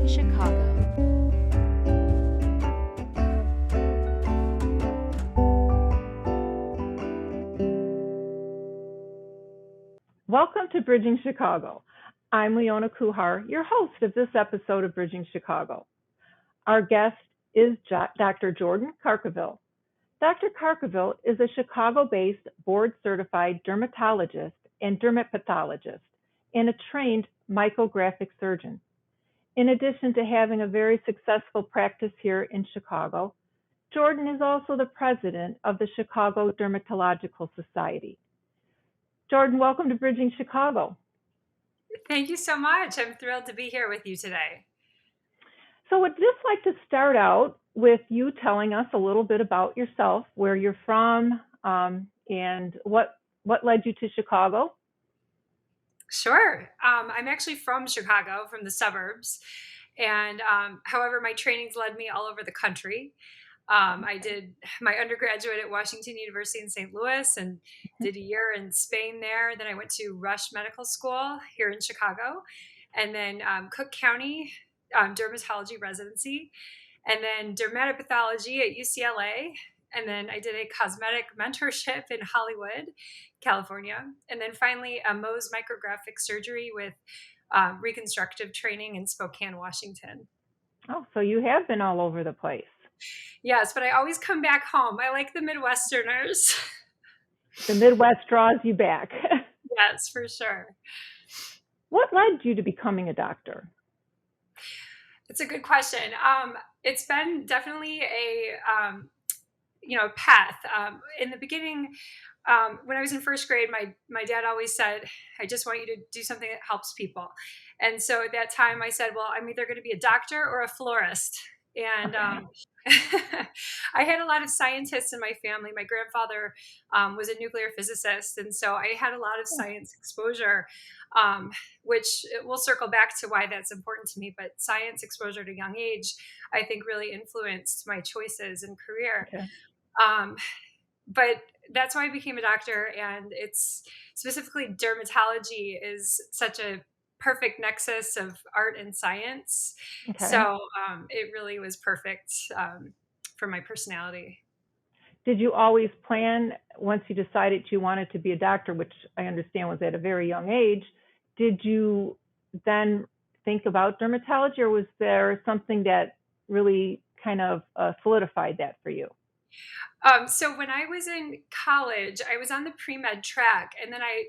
Chicago. Welcome to Bridging Chicago. I'm Leona Kuhar, your host of this episode of Bridging Chicago. Our guest is Dr. Jordan Carqueville. Dr. Carqueville is a Chicago-based board-certified dermatologist and dermatopathologist and a trained micrographic surgeon. In addition to having a very successful practice here in Chicago, Jordan is also the president of the Chicago Dermatological Society. Jordan, welcome to Bridging Chicago. Thank you so much. I'm thrilled to be here with you today. So I'd just like to start out with you telling us a little bit about yourself, where you're from, and what led you to Chicago. Sure. I'm actually from Chicago, from the suburbs. And however, my trainings led me all over the country. I did my undergraduate at Washington University in St. Louis and did a year in Spain there. Then I went to Rush Medical School here in Chicago, and then Cook County dermatology residency, and then dermatopathology at UCLA. And then I did a cosmetic mentorship in Hollywood, California. And then finally, a Mohs micrographic surgery with reconstructive training in Spokane, Washington. Oh, so you have been all over the place. Yes, but I always come back home. I like the Midwesterners. The Midwest draws you back. Yes, for sure. What led you to becoming a doctor? It's a good question. It's been definitely a path. In the beginning, when I was in first grade, my dad always said, "I just want you to do something that helps people." And so at that time, I said, "Well, I'm either going to be a doctor or a florist." And I had a lot of scientists in my family. My grandfather was a nuclear physicist, and so I had a lot of science exposure, which we'll circle back to why that's important to me. But science exposure at a young age, I think, really influenced my choices and career. Okay. But that's why I became a doctor, and it's specifically dermatology is such a perfect nexus of art and science. Okay. So it really was perfect for my personality. Did you always plan, once you decided you wanted to be a doctor, which I understand was at a very young age, did you then think about dermatology, or was there something that really kind of solidified that for you? So when I was in college, I was on the pre-med track, and then I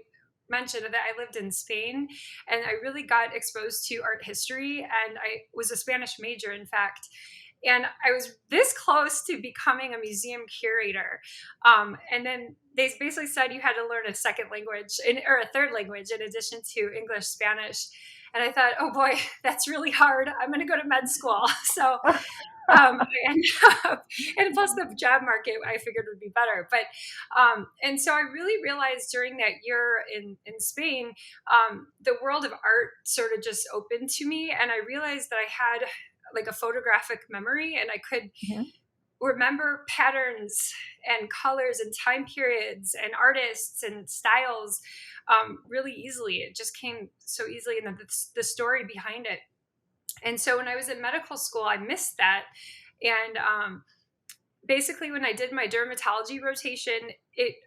mentioned that I lived in Spain, and I really got exposed to art history, and I was a Spanish major, in fact. And I was this close to becoming a museum curator. And then they basically said you had to learn a second language or a third language in addition to English, Spanish. And I thought, oh boy, that's really hard. I'm going to go to med school. So I ended up, and plus the job market I figured would be better. But and so I really realized during that year in Spain, the world of art sort of just opened to me, and I realized that I had like a photographic memory, and I could remember patterns and colors and time periods and artists and styles really easily. It just came so easily, and the story behind it. And so when I was in medical school, I missed that. And basically, when I did my dermatology rotation,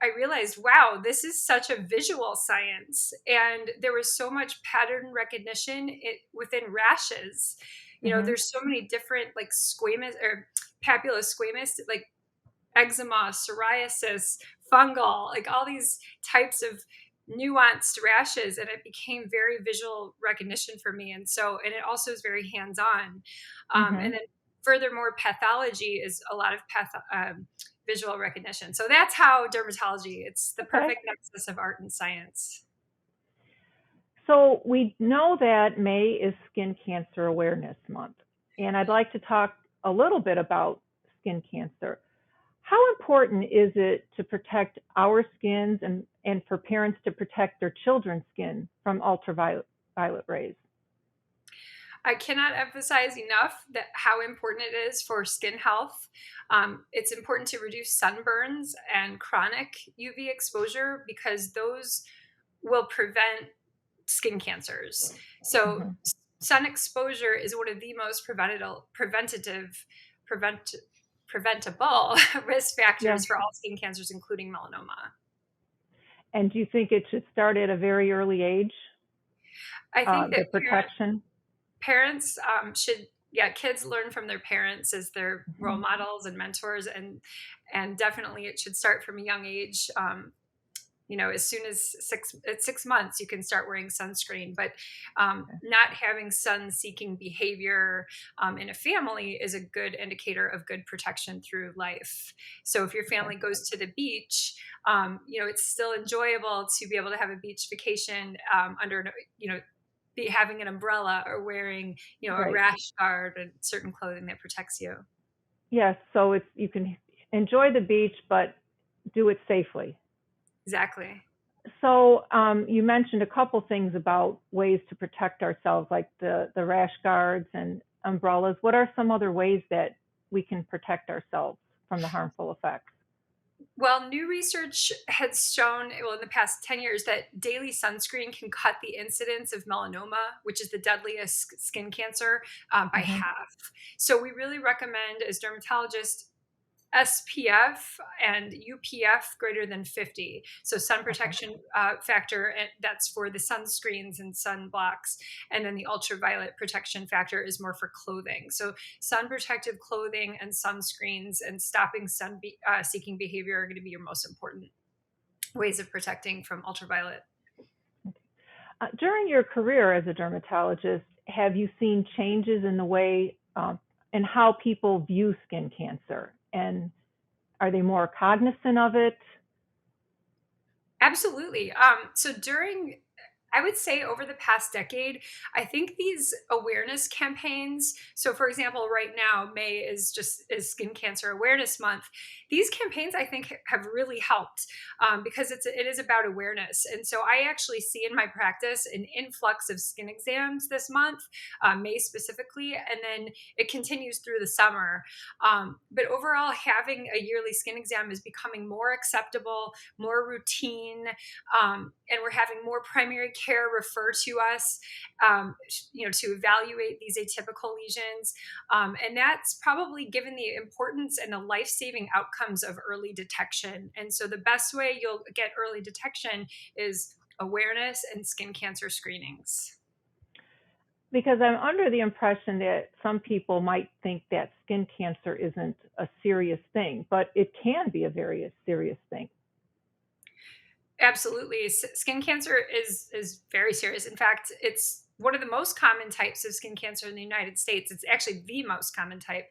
I realized, wow, this is such a visual science. And there was so much pattern recognition within rashes. You know, there's so many different like squamous or papulous squamous, like eczema, psoriasis, fungal, like all these types of nuanced rashes, and it became very visual recognition for me. And it also is very hands-on. And then furthermore, pathology is a lot of visual recognition. So that's how dermatology, it's the perfect nexus of art and science. So we know that May is Skin Cancer Awareness Month, and I'd like to talk a little bit about skin cancer. How important is it to protect our skins and for parents to protect their children's skin from ultraviolet rays? I cannot emphasize enough that how important it is for skin health. It's important to reduce sunburns and chronic UV exposure because those will prevent skin cancers. So sun exposure is one of the most prevent, preventable risk Yeah. factors for all skin cancers, including melanoma. And do you think it should start at a very early age, I think that the protection? parents should, yeah, kids learn from their parents as their role Mhm. models and mentors, and definitely it should start from a young age. As soon as at 6 months, you can start wearing sunscreen. But not having sun-seeking behavior in a family is a good indicator of good protection through life. So if your Okay. family goes to the beach, it's still enjoyable to be able to have a beach vacation under, having an umbrella or wearing, a Right. rash guard and certain clothing that protects you. Yes. So you can enjoy the beach, but do it safely. Exactly. So you mentioned a couple things about ways to protect ourselves, like the rash guards and umbrellas. What are some other ways that we can protect ourselves from the harmful effects? Well, new research has shown, well, in the past 10 years, that daily sunscreen can cut the incidence of melanoma, which is the deadliest skin cancer, by Hmm. half. So we really recommend, as dermatologists, SPF and UPF greater than 50. So sun Okay. protection factor, and that's for the sunscreens and sunblocks. And then the ultraviolet protection factor is more for clothing. So sun protective clothing and sunscreens and stopping sun seeking behavior are going to be your most important ways of protecting from ultraviolet. During your career as a dermatologist, have you seen changes in the way and how people view skin cancer? And are they more cognizant of it? Absolutely. I would say over the past decade, I think these awareness campaigns. So, for example, right now, May is Skin Cancer Awareness Month. These campaigns, I think, have really helped because it is about awareness. And so, I actually see in my practice an influx of skin exams this month, May specifically, and then it continues through the summer. But overall, having a yearly skin exam is becoming more acceptable, more routine, and we're having more primary care refer to us, to evaluate these atypical lesions. And that's probably given the importance and the life saving outcomes of early detection. And so the best way you'll get early detection is awareness and skin cancer screenings. Because I'm under the impression that some people might think that skin cancer isn't a serious thing, but it can be a very serious thing. Absolutely. Skin cancer is very serious. In fact, it's one of the most common types of skin cancer in the United States. It's actually the most common type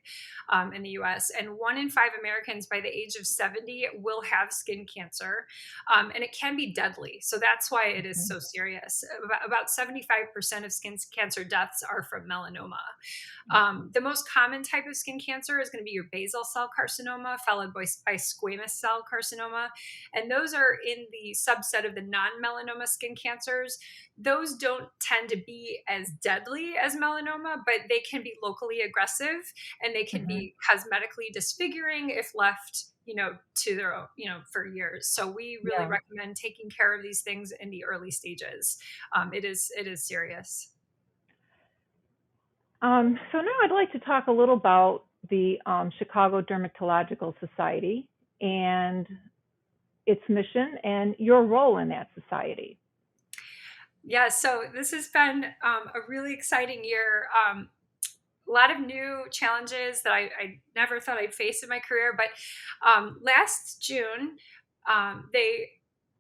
in the US. And 1 in 5 Americans by the age of 70 will have skin cancer. And it can be deadly. So that's why it is Mhm. so serious. About 75% of skin cancer deaths are from melanoma. The most common type of skin cancer is going to be your basal cell carcinoma, followed by squamous cell carcinoma. And those are in the subset of the non melanoma skin cancers. Those don't tend to be as deadly as melanoma, but they can be locally aggressive and they can Mhm. be cosmetically disfiguring if left to their own, for years. So we really Yeah. recommend taking care of these things in the early stages. It is serious. So now I'd like to talk a little about the Chicago Dermatological Society and its mission and your role in that society. Yeah, so this has been a really exciting year. A lot of new challenges that I never thought I'd face in my career. But last June, they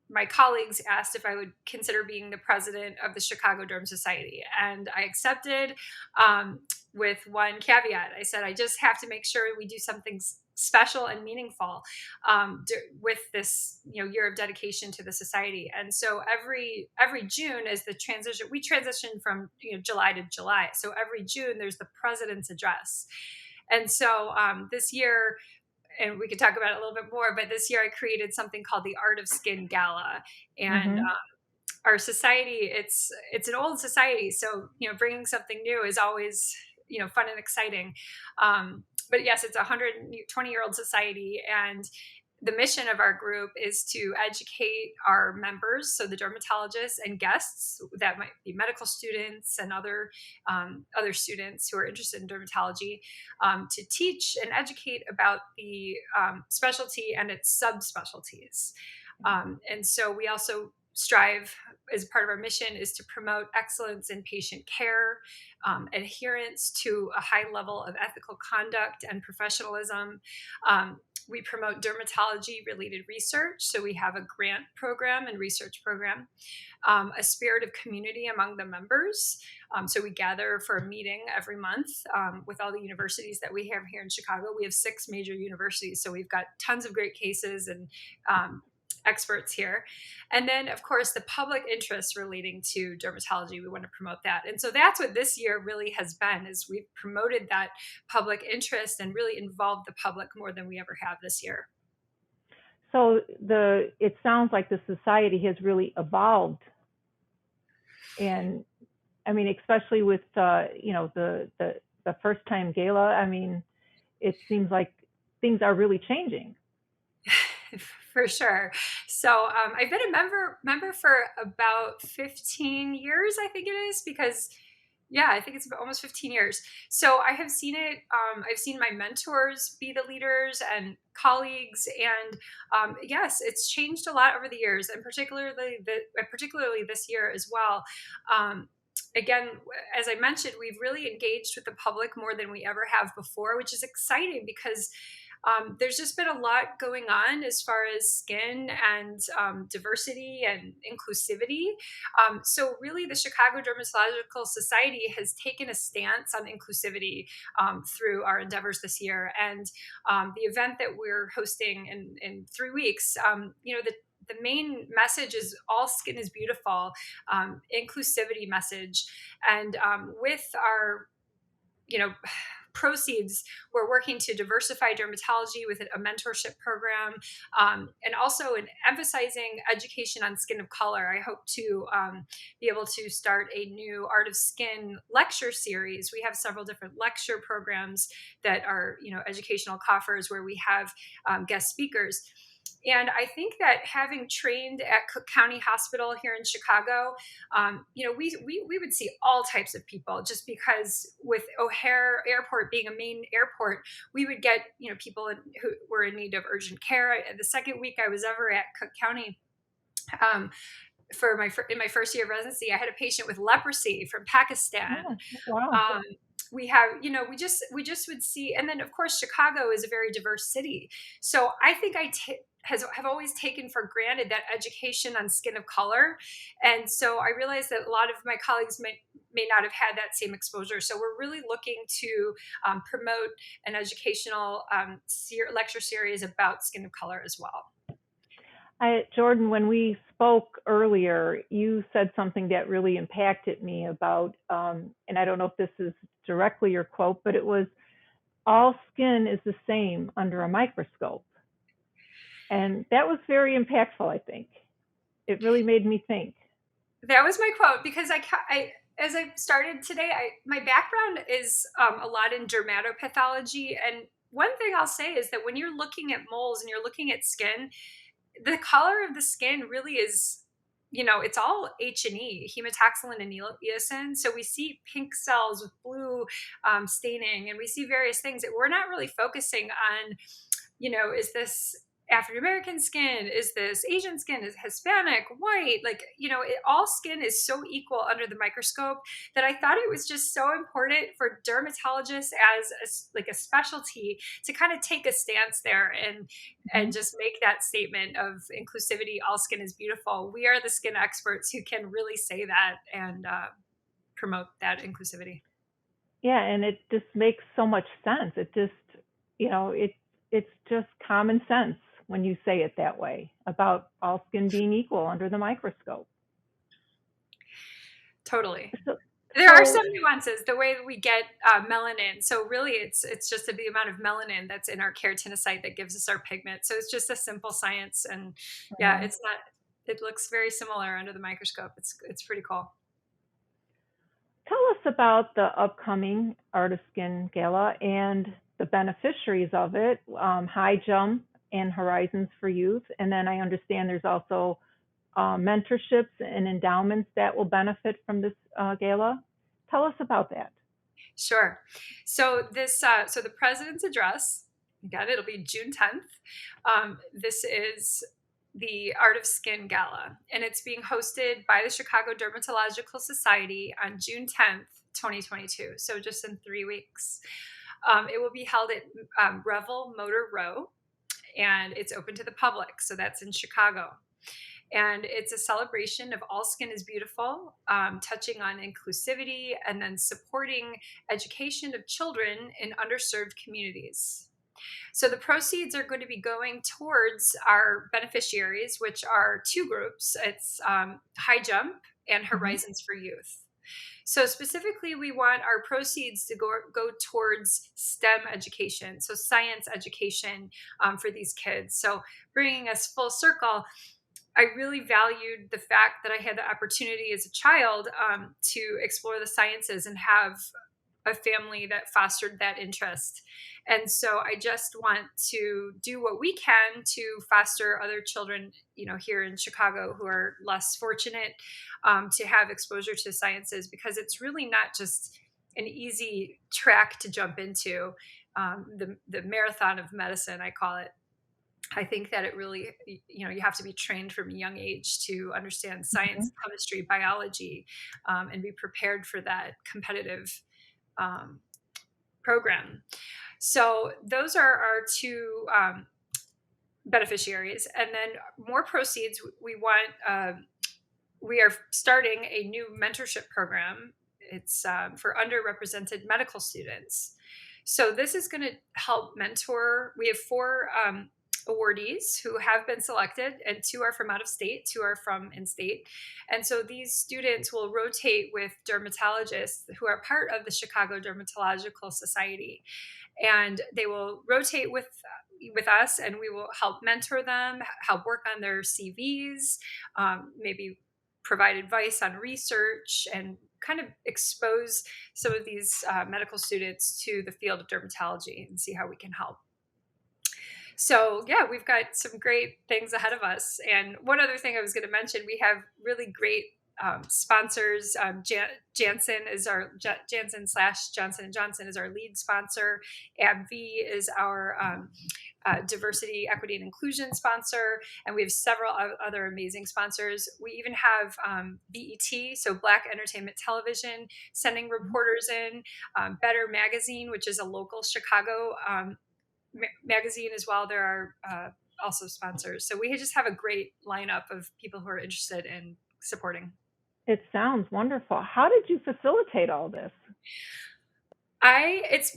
my colleagues asked if I would consider being the president of the Chicago Derm Society, and I accepted, with one caveat. I said I just have to make sure we do something special and meaningful with this year of dedication to the society. And so every June, as the transition, we transition from July to July. So every June there's the president's address. And so this year, and we could talk about it a little bit more, but this year I created something called the Art of Skin Gala. And Hmm. our society, it's an old society, so bringing something new is always fun and exciting. But yes, it's a 120-year-old society, and the mission of our group is to educate our members, so the dermatologists and guests that might be medical students and other students who are interested in dermatology, to teach and educate about the specialty and its subspecialties. And so we also strive, as part of our mission, is to promote excellence in patient care, adherence to a high level of ethical conduct and professionalism. We promote dermatology related research. So we have a grant program and research program, a spirit of community among the members. So we gather for a meeting every month with all the universities that we have here in Chicago. We have 6 major universities, so we've got tons of great cases and experts here. And then, of course, the public interest relating to dermatology, we want to promote that. And so that's what this year really has been, is we've promoted that public interest and really involved the public more than we ever have this year. So it sounds like the society has really evolved, and I mean, especially with the first time gala. I mean, it seems like things are really changing. For sure. So I've been a member for about 15 years, I think it is, because yeah, I think it's almost 15 years. So I have seen it. I've seen my mentors be the leaders and colleagues, and yes, it's changed a lot over the years, and particularly this year as well. Again, as I mentioned, we've really engaged with the public more than we ever have before, which is exciting because there's just been a lot going on as far as skin and diversity and inclusivity. So really, the Chicago Dermatological Society has taken a stance on inclusivity through our endeavors this year. And the event that we're hosting in 3 weeks, the main message is all skin is beautiful, inclusivity message. And with our, proceeds, we're working to diversify dermatology with a mentorship program, and also in emphasizing education on skin of color. I hope to be able to start a new Art of Skin lecture series. We have several different lecture programs that are, educational coffers where we have guest speakers. And I think that having trained at Cook County Hospital here in Chicago, we would see all types of people, just because with O'Hare Airport being a main airport, we would get, people who were in need of urgent care. The second week I was ever at Cook County, in my first year of residency, I had a patient with leprosy from Pakistan. Oh, wow. We have, we just would see, and then of course Chicago is a very diverse city. So I think have always taken for granted that education on skin of color, and so I realized that a lot of my colleagues may not have had that same exposure. So we're really looking to promote an educational lecture series about skin of color as well. Jordan, when we spoke earlier, you said something that really impacted me about, and I don't know if this is directly your quote, but it was, all skin is the same under a microscope. And that was very impactful, I think. It really made me think. That was my quote, because as I started today, my background is a lot in dermatopathology. And one thing I'll say is that when you're looking at moles and you're looking at skin, the color of the skin really is, it's all H&E, hematoxylin and eosin. So we see pink cells with blue staining, and we see various things that we're not really focusing on, is this African American skin? Is this Asian skin? Is Hispanic, white? All skin is so equal under the microscope that I thought it was just so important for dermatologists as a specialty to kind of take a stance there and just make that statement of inclusivity. All skin is beautiful. We are the skin experts who can really say that and promote that inclusivity. Yeah, and it just makes so much sense. It just, it's just common sense when you say it that way, about all skin being equal under the microscope. Totally. There are some nuances, the way that we get melanin. So really, it's just the amount of melanin that's in our keratinocyte that gives us our pigment. So it's just a simple science, and yeah, it's not. It looks very similar under the microscope. It's pretty cool. Tell us about the upcoming Art of Skin Gala and the beneficiaries of it. High jump and Horizons for Youth. And then I understand there's also mentorships and endowments that will benefit from this gala. Tell us about that. Sure. So so the president's address, again, it'll be June 10th. This is the Art of Skin Gala, and it's being hosted by the Chicago Dermatological Society on June 10th, 2022. So just in 3 weeks. It will be held at Revel Motor Row, and it's open to the public. So that's in Chicago. And it's a celebration of all skin is beautiful, touching on inclusivity and then supporting education of children in underserved communities. So the proceeds are going to be going towards our beneficiaries, which are two groups. It's High Jump and Horizons for Youth. So specifically, we want our proceeds to go towards STEM education, so science education for these kids. So bringing us full circle, I really valued the fact that I had the opportunity as a child to explore the sciences and have a family that fostered that interest. And so I just want to do what we can to foster other children, here in Chicago who are less fortunate to have exposure to sciences, because it's really not just an easy track to jump into, the marathon of medicine, I call it. I think that it really, you have to be trained from a young age to understand science, chemistry, biology, and be prepared for that competitive program. So those are our two beneficiaries. And then more proceeds, we are starting a new mentorship program. It's for underrepresented medical students. So this is going to help mentor. We have 4 awardees who have been selected, and 2 are from out of state, 2 are from in state. And so these students will rotate with dermatologists who are part of the Chicago Dermatological Society. And they will rotate with us, and we will help mentor them, help work on their CVs, maybe provide advice on research, and kind of expose some of these medical students to the field of dermatology and see how we can help. So yeah, we've got some great things ahead of us. And one other thing I was going to mention, we have really great sponsors. Janssen is our Janssen/Johnson & Johnson is our lead sponsor. AbbVie is our diversity, equity, and inclusion sponsor. And we have several other amazing sponsors. We even have BET, so Black Entertainment Television, sending reporters in. Better Magazine, which is a local Chicago magazine as well. There are also sponsors. So we just have a great lineup of people who are interested in supporting. It sounds wonderful. How did you facilitate all this? It's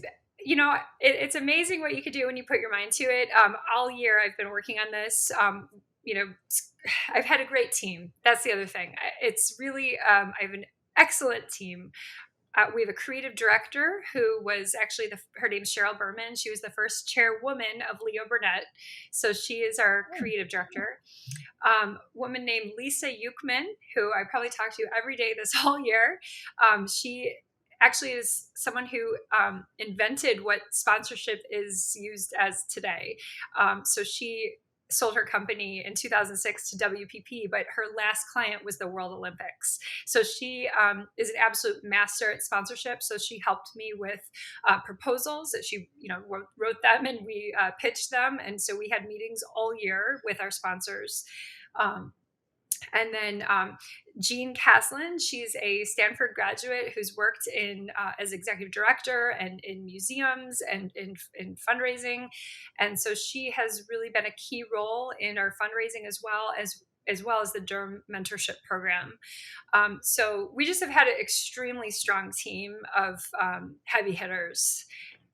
amazing what you could do when you put your mind to it. All year I've been working on this. I've had a great team. That's the other thing. It's really, I have an excellent team. We have a creative director who was actually her name's Cheryl Berman. She was the first chairwoman of Leo Burnett. So she is our creative director. Woman named Lisa Yukman, who I probably talk to every day this whole year. She actually is someone who invented what sponsorship is used as today. So she sold her company in 2006 to WPP, but her last client was the World Olympics. So she is an absolute master at sponsorship. So she helped me with proposals that she, wrote them, and we pitched them. And so we had meetings all year with our sponsors. And then Jean Caslin, she's a Stanford graduate who's worked in as executive director and in museums and in fundraising. And so she has really been a key role in our fundraising as well as the Derm mentorship program. So we just have had an extremely strong team of heavy hitters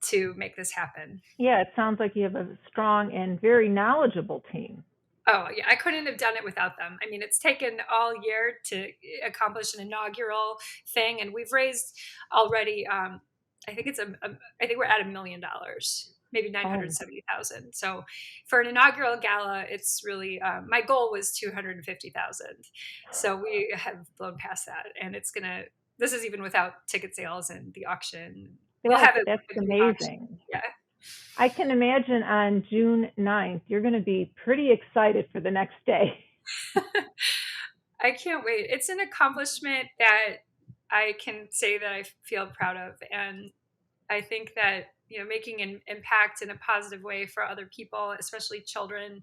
to make this happen. Yeah, it sounds like you have a strong and very knowledgeable team. Oh, yeah, I couldn't have done it without them. I mean, it's taken all year to accomplish an inaugural thing, and we've raised already, I think we're at $1 million, maybe 970,000. So for an inaugural gala, it's really, my goal was 250,000. So we have blown past that, and this is even without ticket sales and the auction. We'll have it. That's amazing. Yeah. I can imagine on June 9th, you're going to be pretty excited for the next day. I can't wait. It's an accomplishment that I can say that I feel proud of. And I think that, making an impact in a positive way for other people, especially children,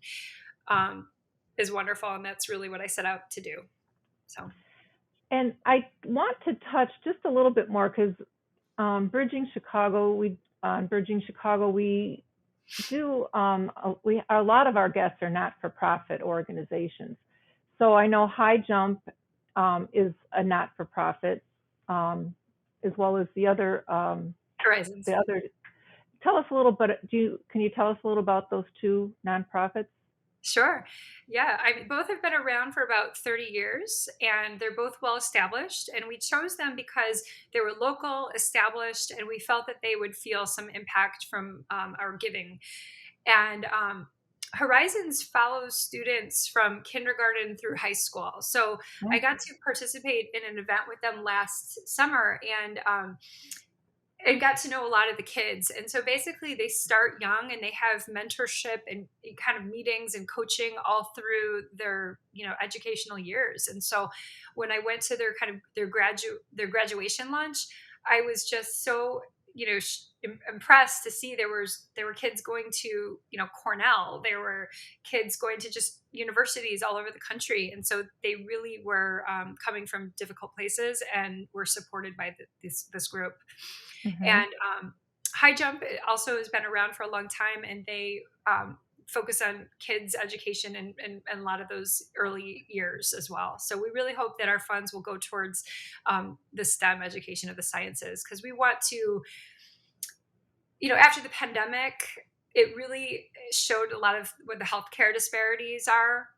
um, is wonderful. And that's really what I set out to do. So, And I want to touch just a little bit more because Bridging Chicago, we do a lot of our guests are not-for-profit organizations. So I know High Jump is a not-for-profit, as well as the other Horizons. Tell us a little bit. Can you tell us a little about those two nonprofits? Sure. Yeah, both have been around for about 30 years and they're both well established. And we chose them because they were local, established, and we felt that they would feel some impact from our giving. And Horizons follows students from kindergarten through high school. So I got to participate in an event with them last summer and got to know a lot of the kids. And so basically they start young and they have mentorship and kind of meetings and coaching all through their, educational years. And so when I went to their graduation lunch, I was just so, impressed to see there were kids going to, Cornell, there were kids going to just universities all over the country. And so they really were coming from difficult places and were supported by this group. Mm-hmm. And High Jump also has been around for a long time, and they focus on kids' education and a lot of those early years as well. So we really hope that our funds will go towards the STEM education of the sciences, because we want to, after the pandemic, it really showed a lot of what the healthcare disparities are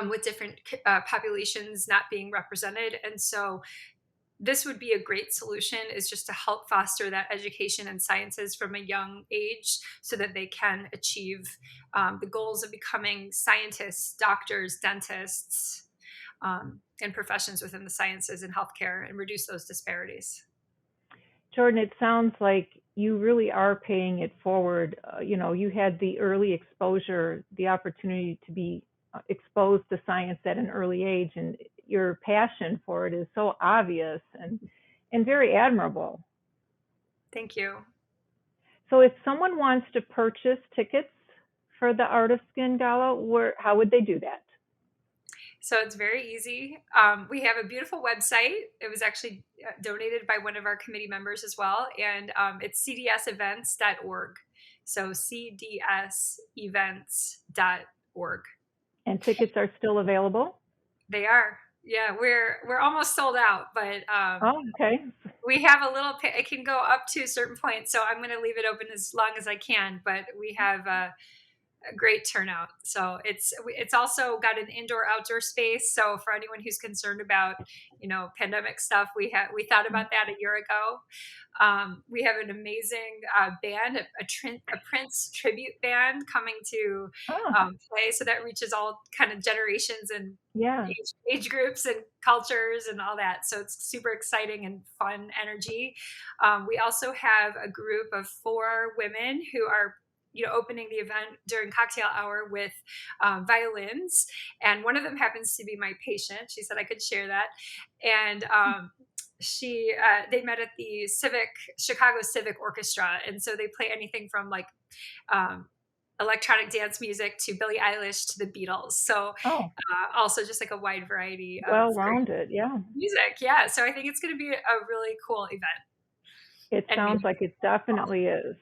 with different populations not being represented. And so this would be a great solution, is just to help foster that education and sciences from a young age so that they can achieve the goals of becoming scientists, doctors, dentists, and professions within the sciences and healthcare, and reduce those disparities. Jordan, it sounds like you really are paying it forward. You had the early exposure, the opportunity to be exposed to science at an early age, and your passion for it is so obvious and very admirable. Thank you. So if someone wants to purchase tickets for the Art of Skin Gala, how would they do that? So it's very easy. We have a beautiful website. It was actually donated by one of our committee members as well. And it's cdsevents.org. So cdsevents.org. And tickets are still available? They are. Yeah, we're almost sold out, but okay. We have a little. It can go up to a certain point, so I'm going to leave it open as long as I can. But we have a great turnout. So it's also got an indoor-outdoor space. So for anyone who's concerned about pandemic stuff, we thought about that a year ago. We have an amazing band, a Prince tribute band coming to play. So that reaches all kind of generations and age groups and cultures and all that. So it's super exciting and fun energy. We also have a group of 4 women who are opening the event during cocktail hour with violins. And one of them happens to be my patient. She said I could share that. And they met at the Chicago Civic Orchestra. And so they play anything from like electronic dance music to Billie Eilish to the Beatles. So also just like a wide variety of well-rounded, music. Yeah. So I think it's going to be a really cool event. It sounds like it definitely is.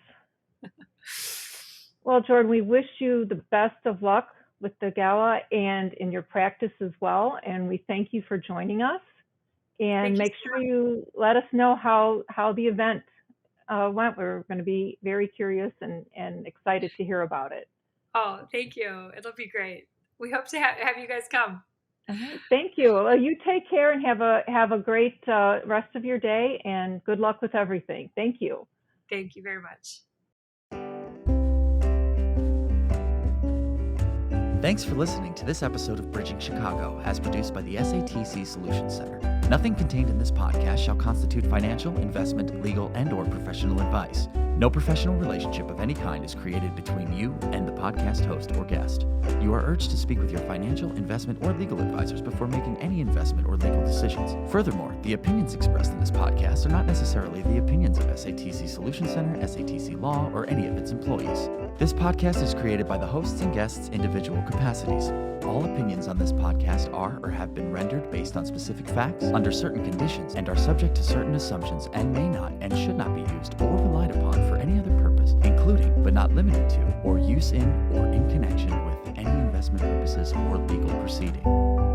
Well, Jordan, we wish you the best of luck with the gala and in your practice as well. And we thank you for joining us. And make sure you let us know how the event went. We're going to be very curious and excited to hear about it. Oh, thank you. It'll be great. We hope to have you guys come. Thank you. Well, you take care and have a great rest of your day, and good luck with everything. Thank you. Thank you very much. Thanks for listening to this episode of Bridging Chicago, as produced by the SATC Solutions Center. Nothing contained in this podcast shall constitute financial, investment, legal, and/or professional advice. No professional relationship of any kind is created between you and the podcast host or guest. You are urged to speak with your financial, investment, or legal advisors before making any investment or legal decisions. Furthermore, the opinions expressed in this podcast are not necessarily the opinions of SATC Solution Center, SATC Law, or any of its employees. This podcast is created by the hosts and guests' individual capacities. All opinions on this podcast are or have been rendered based on specific facts, under certain conditions, and are subject to certain assumptions and may not and should not be used or relied upon for any other purpose, including, but not limited to, or use in or in connection with any investment purposes or legal proceeding.